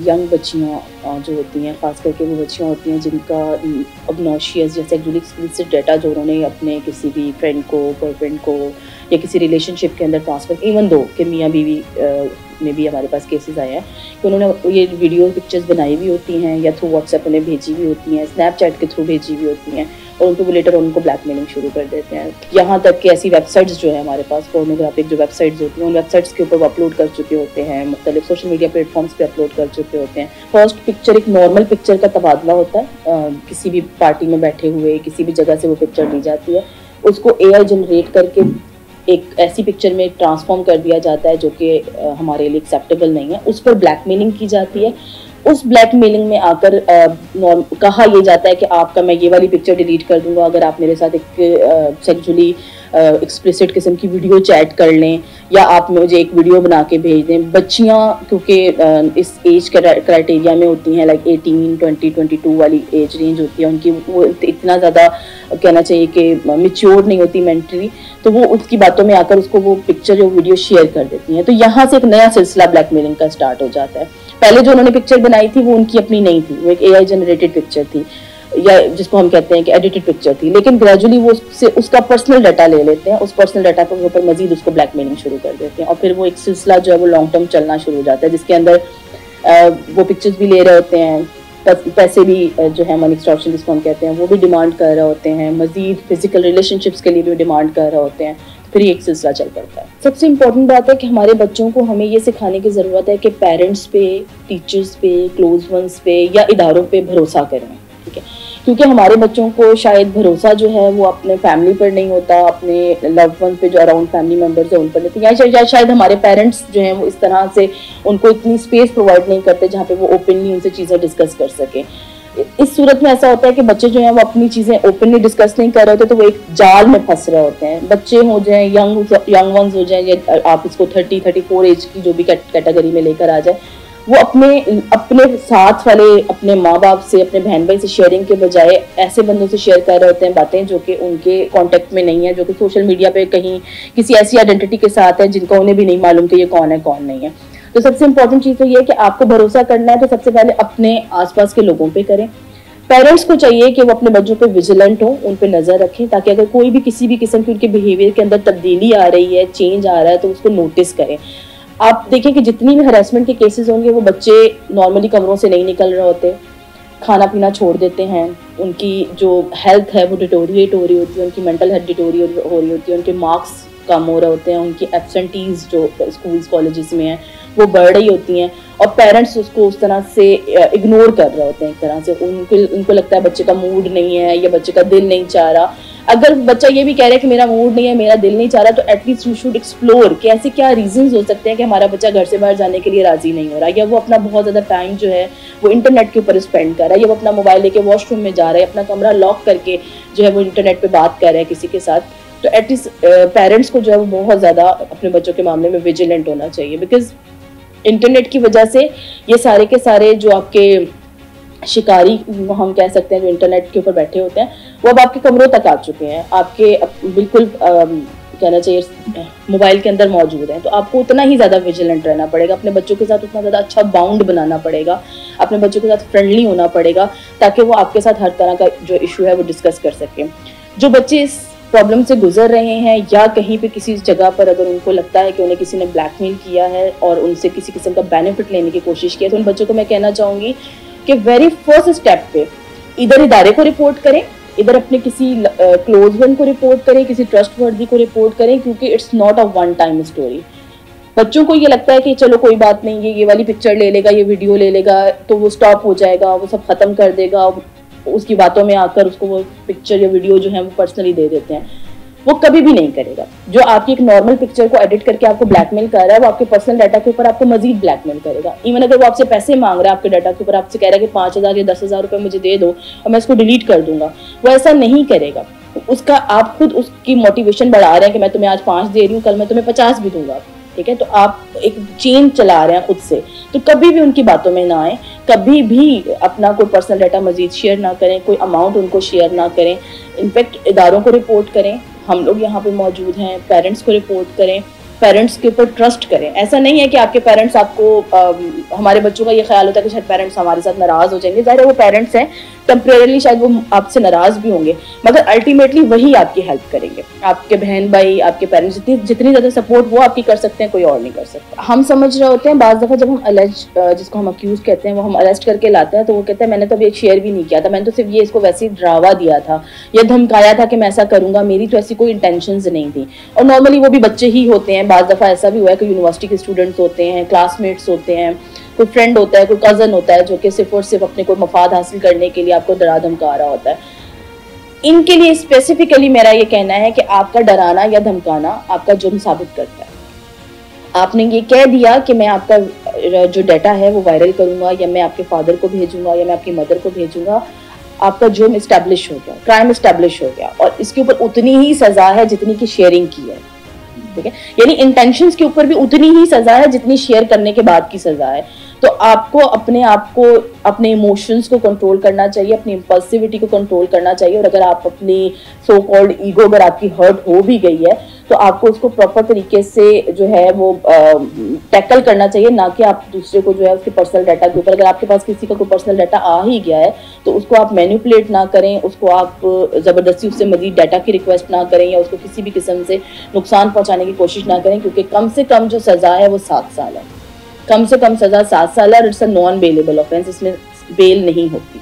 Young बच्चियाँ जो होती हैं, ख़ास करके वो बच्चियाँ होती हैं जिनका ऑब्नोशियस या सेक्सुअली एक्सप्लिसिट डाटा जो उन्होंने अपने किसी भी फ्रेंड को, बॉयफ्रेंड को या किसी रिलेशनशिप के अंदर ट्रांसफ़र, इवन दो कि मियाँ बीवी में भी हमारे पास केसेस आए हैं कि उन्होंने ये वीडियो पिक्चर्स बनाई भी होती हैं या थ्रू व्हाट्सएप उन्हें भेजी भी होती हैं, स्नैपचैट के थ्रू भेजी भी होती हैं और उनको लेटर उनको ब्लैकमेलिंग शुरू कर देते हैं। यहाँ तक कि ऐसी वेबसाइट्स जो है हमारे पास पोर्नोग्राफिक जो वेबसाइट्स होती हैं, उन वेबसाइट्स के ऊपर वो अपलोड कर चुके होते हैं, मुख्तलिफ सोशल मीडिया प्लेटफॉर्म्स पे अपलोड कर चुके होते हैं। फर्स्ट पिक्चर एक नॉर्मल पिक्चर का तबादला होता है, किसी भी पार्टी में बैठे हुए किसी भी जगह से वो पिक्चर ली जाती है, उसको AI जनरेट करके एक ऐसी पिक्चर में ट्रांसफॉर्म कर दिया जाता है जो कि हमारे लिए एक्सेप्टेबल नहीं है। उस पर ब्लैकमेलिंग की जाती है। उस ब्लैकमेलिंग में आकर कहा यह जाता है कि आपका मैं ये वाली पिक्चर डिलीट कर दूंगा अगर आप मेरे साथ एक सेक्सुअली एक्सप्लिसिट किस्म की वीडियो चैट कर लें या आप मुझे एक वीडियो बना के भेज दें। बच्चियां क्योंकि इस एज क्राइटेरिया में होती हैं, लाइक 18, 20, 22 वाली एज रेंज होती है उनकी, वो इतना ज़्यादा कहना चाहिए कि मैच्योर नहीं होती मेंटली, तो वो उसकी बातों में आकर उसको वो पिक्चर या वीडियो शेयर कर देती हैं। तो यहाँ से एक नया सिलसिला ब्लैकमेलिंग का स्टार्ट हो जाता है। पहले जो उन्होंने पिक्चर बनाई थी वो उनकी अपनी नहीं थी, वो एक AI जनरेटेड पिक्चर थी या जिसको हम कहते हैं कि एडिटेड पिक्चर थी, लेकिन ग्रेजुअली वो उसका पर्सनल डाटा ले लेते हैं, उस पर्सनल डाटा के ऊपर मजीद उसको ब्लैकमेलिंग शुरू कर देते हैं और फिर वो एक सिलसिला जो है वो लॉन्ग टर्म चलना शुरू हो जाता है, जिसके अंदर वो पिक्चर्स भी ले रहे होते हैं, पैसे भी जो है मनी एक्सटॉर्शन जिसको हम कहते हैं वो भी डिमांड कर रहे होते हैं, मजीद फिजिकल रिलेशनशिप्स के लिए भी डिमांड कर रहे होते हैं, फिर एक सिलसिला चल पड़ता है। सबसे इम्पोर्टेंट बात है कि हमारे बच्चों को हमें ये सिखाने की ज़रूरत है कि पेरेंट्स पे, टीचर्स पे, क्लोज वंस पे या इदारों पे भरोसा करें, ठीक है, क्योंकि हमारे बच्चों को शायद भरोसा जो है वो अपने फैमिली पर नहीं होता, अपने लव्ड वन पे जो अराउंड फैमिली मेम्बर्स है उन पर नहीं, या शायद हमारे पेरेंट्स जो हैं वो इस तरह से उनको इतनी स्पेस प्रोवाइड नहीं करते जहाँ पे वो ओपनली उनसे चीज़ें डिस्कस कर सकें। इस सूरत में ऐसा होता है कि बच्चे जो हैं वो अपनी चीज़ें ओपनली डिस्कस नहीं कर रहे होते, तो वो एक जाल में फंस रहे होते हैं। बच्चे हो जाएं, यंग वंस हो जाएं, या आप इसको 30-34 एज की जो भी कैटेगरी में लेकर आ जाए, वो अपने साथ वाले अपने माँ बाप से, अपने बहन भाई से शेयरिंग के बजाय ऐसे बंदों से शेयर कर रहे होते हैं बातें जो कि उनके कांटेक्ट में नहीं है, जो कि सोशल मीडिया पे कहीं किसी ऐसी आइडेंटिटी के साथ है जिनका उन्हें भी नहीं मालूम कि ये कौन है कौन नहीं है। तो सबसे इंपॉर्टेंट चीज़ तो ये है कि आपको भरोसा करना है तो सबसे पहले अपने आसपास के लोगों पे करें। पेरेंट्स को चाहिए कि वो अपने बच्चों पे विजिलेंट हो, उन पे नज़र रखें, ताकि अगर कोई भी किसी भी किस्म की उनके बिहेवियर के अंदर तब्दीली आ रही है, चेंज आ रहा है, तो उसको नोटिस करें। आप देखें कि जितनी भी हरासमेंट के केसेस होंगे वो बच्चे नॉर्मली कमरों से नहीं निकल रहे होते, खाना पीना छोड़ देते हैं, उनकी जो हेल्थ है वो डिटोरिएट हो रही होती है, उनकी मेंटल हेल्थ डिटोरिएट हो रही होती है, उनके मार्क्स कम हो रहे होते हैं, उनकी एब्सेंटीज जो स्कूल्स कॉलेजेस में हैं वो बढ़ रही होती हैं और पेरेंट्स उसको उस तरह से इग्नोर कर रहे होते हैं। एक तरह से उनको लगता है बच्चे का मूड नहीं है या बच्चे का दिल नहीं चाह रहा। अगर बच्चा ये भी कह रहा है कि मेरा मूड नहीं है, मेरा दिल नहीं चाह रहा, तो एटलीस्ट यू शुड एक्सप्लोर कि ऐसे क्या रीजंस हो सकते हैं कि हमारा बच्चा घर से बाहर जाने के लिए राजी नहीं हो रहा, या वो अपना बहुत ज़्यादा टाइम जो है वो इंटरनेट के ऊपर स्पेंड कर रहा है, या वो अपना मोबाइल लेके वॉशरूम में जा रहा है, अपना कमरा लॉक करके जो है वो इंटरनेट पर बात कर रहा है किसी के साथ। तो एटलीस्ट पेरेंट्स को जो है वो बहुत ज़्यादा अपने बच्चों के मामले में विजिलेंट होना चाहिए, बिकॉज इंटरनेट की वजह से ये सारे के सारे जो आपके शिकारी हम कह सकते हैं जो इंटरनेट के ऊपर बैठे होते हैं वो अब आपके कमरों तक आ चुके हैं, आपके बिल्कुल कहना चाहिए मोबाइल के अंदर मौजूद हैं। तो आपको उतना ही ज़्यादा विजिलेंट रहना पड़ेगा, अपने बच्चों के साथ उतना ज़्यादा अच्छा बाउंड बनाना पड़ेगा, अपने बच्चों के साथ फ्रेंडली होना पड़ेगा ताकि वो आपके साथ हर तरह का जो इशू है वो डिस्कस कर सकें। जो बच्चे इस प्रॉब्लम से गुजर रहे हैं या कहीं पे किसी जगह पर अगर उनको लगता है कि उन्हें किसी ने ब्लैकमेल किया है और उनसे किसी किस्म का बेनिफिट लेने की कोशिश की है, तो उन बच्चों को मैं कहना चाहूँगी कि वेरी फर्स्ट स्टेप पे इधर इदारे को रिपोर्ट करें, इधर अपने किसी क्लोज वन को रिपोर्ट करें, किसी ट्रस्ट वर्दी को रिपोर्ट करें, क्योंकि it's not a one time story. बच्चों को ये लगता है कि चलो कोई बात नहीं, ये वाली पिक्चर ले लेगा, ये वीडियो ले लेगा तो वो स्टॉप हो जाएगा, वो सब खत्म कर देगा, उसकी बातों में आकर उसको वो पिक्चर या वीडियो जो है वो पर्सनली दे देते हैं। वो कभी भी नहीं करेगा। जो आपकी एक नॉर्मल पिक्चर को एडिट करके आपको ब्लैकमेल कर रहा है वो आपके पर्सनल डाटा के ऊपर आपको मजीद ब्लैकमेल करेगा। इवन अगर वो आपसे पैसे मांग रहा है आपके डाटा के ऊपर, आपसे कह रहा है कि 5,000 या 10,000 रुपये मुझे दे दो और मैं इसको डिलीट कर दूंगा, वो ऐसा नहीं करेगा। उसका आप खुद उसकी मोटिवेशन बढ़ा रहे हैं कि मैं तुम्हें आज 5 दे रही हूँ, कल मैं तुम्हें 50 भी दूंगा, ठीक है। तो आप एक चेन चला रहे हैं खुद से, तो कभी भी उनकी बातों में ना आए, कभी भी अपना कोई पर्सनल डाटा मजीद शेयर ना करें, कोई अमाउंट उनको शेयर ना करें। इनफैक्ट इदारों को रिपोर्ट करें, हम लोग यहाँ पे मौजूद हैं, पेरेंट्स को रिपोर्ट करें, पेरेंट्स के ऊपर ट्रस्ट करें। ऐसा नहीं है कि आपके पेरेंट्स आपको हमारे बच्चों का ये ख्याल होता है कि शायद पेरेंट्स हमारे साथ नाराज हो जाएंगे। ज़ाहिर है वो पेरेंट्स हैं, टेम्परेरली शायद वो आपसे नाराज भी होंगे, मगर अल्टीमेटली वही आपकी हेल्प करेंगे। आपके बहन भाई, आपके पेरेंट्स, जितनी ज़्यादा सपोर्ट वो आपकी कर सकते हैं, कोई और नहीं कर सकता। हम समझ रहे होते हैं बाज़ दफ़ा जब हम जिसको हम अक्यूज़ कहते हैं, वो हम अरेस्ट करके लाते हैं, तो वो कहते हैं मैंने तो अभी एक शेयर भी नहीं किया था, मैंने तो सिर्फ ये इसको वैसे ही डरावा दिया था या धमकाया था कि मैं ऐसा करूंगा, मेरी तो ऐसी कोई इंटेंशंस नहीं थी। और नॉर्मली वो भी बच्चे ही होते हैं। बाज़ दफ़ा ऐसा भी हुआ है कि यूनिवर्सिटी के स्टूडेंट्स होते हैं, क्लासमेट्स होते हैं, कोई फ्रेंड होता है, कोई कज़न होता है जो कि सिर्फ और सिर्फ अपने कोई मफाद हासिल करने के लिए आपको डरा धमका रहा होता है। इनके लिए स्पेसिफिकली मेरा ये कहना है कि आपका डराना या धमकाना आपका जुर्म साबित करता है। आपने ये कह दिया कि मैं आपका जो डाटा है वो वायरल करूंगा, या मैं आपके फादर को भेजूंगा, या मैं आपकी मदर को भेजूंगा, आपका जुर्म इस्टेब्लिश हो गया, क्राइम इस्टेब्लिश हो गया, और इसके ऊपर उतनी ही सजा है जितनी की शेयरिंग की है। ठीक है, यानी इंटेंशंस के ऊपर भी उतनी ही सजा है जितनी शेयर करने के बाद की सजा है। तो आपको अपने आप को, अपने इमोशंस को कंट्रोल करना चाहिए, अपनी इम्पल्सिविटी को कंट्रोल करना चाहिए। और अगर आप अपनी सो कॉल्ड ईगो अगर आपकी हर्ट हो भी गई है, तो आपको उसको प्रॉपर तरीके से जो है वो टैकल करना चाहिए, ना कि आप दूसरे को जो है उसके पर्सनल डाटा के ऊपर, अगर आपके पास किसी का कोई पर्सनल डाटा आ ही गया है तो उसको आप मैनिपुलेट ना करें, उसको आप ज़बरदस्ती उससे मज़ीद डाटा की रिक्वेस्ट ना करें, या उसको किसी भी किस्म से नुकसान पहुंचाने की कोशिश ना करें, क्योंकि कम से कम जो सज़ा है वो 7 साल है। कम से कम सज़ा 7 साल है, और it's a non bailable offence, इसमें बेल नहीं होती।